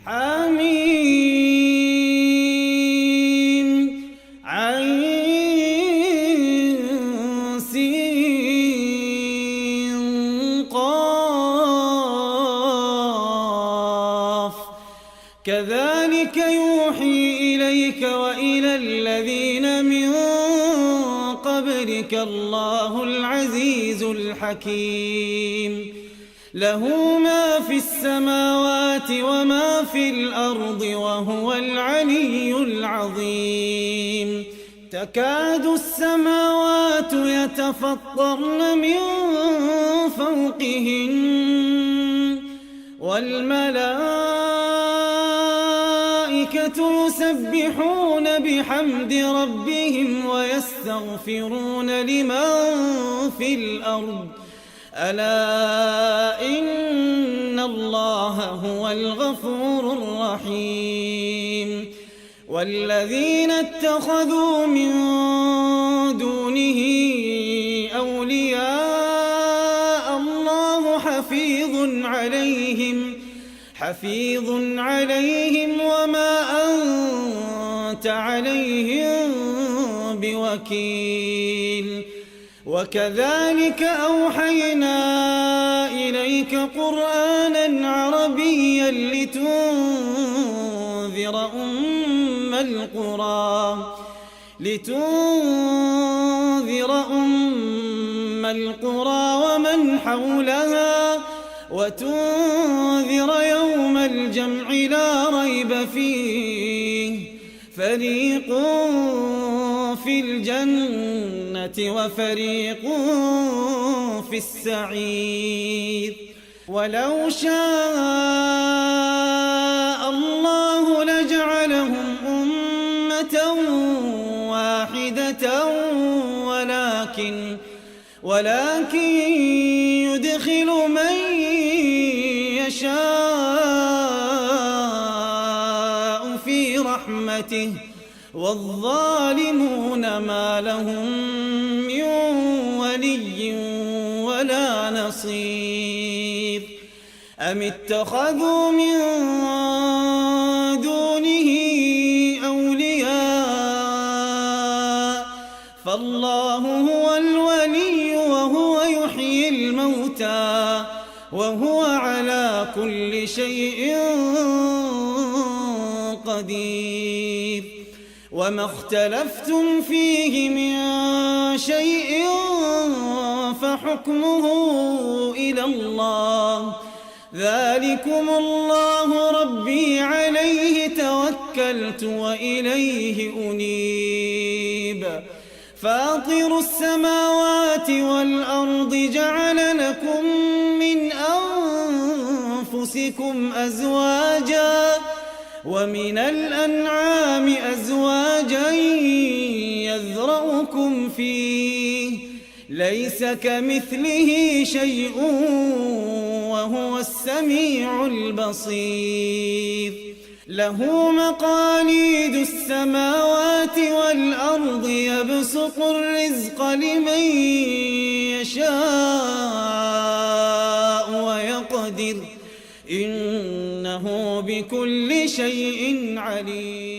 حميم عين سين قاف كذلك يوحي إليك وإلى الذين من قبلك الله العزيز الحكيم له ما في السماوات وما في الأرض وهو العلي العظيم تكاد السماوات يتفطرن من فوقهن والملائكة يسبحون بحمد ربهم ويستغفرون لمن في الأرض ألا إن الله هو الغفور الرحيم والذين اتخذوا من دونه أولياء الله حفيظ عليهم وما أنت عليهم بوكيل وكذلك أوحينا إليك قرآنا عربيا لتنذر أم القرى ومن حولها وتنذر يوم الجمع لا ريب فيه فريق في الجنة وفريق في السعير ولو شاء الله لجعلهم أمة واحدة ولكن يدخل من يشاء في رحمته والظالمون ما لهم من ولي ولا نصير أم اتخذوا من دونه أولياء فالله هو الولي وهو يحيي الموتى وهو على كل شيء قدير وما اختلفتم فيه من شيء فحكمه إلى الله ذلكم الله ربي عليه توكلت وإليه أنيب فاطر السماوات والأرض جعل لكم من أنفسكم أزواجا ومن الأنعام أزواجا يذرؤكم فيه ليس كمثله شيء وهو السميع البصير له مقاليد السماوات والأرض يبسط الرزق لمن يشاء ويقدر إنه بكل شيء عليم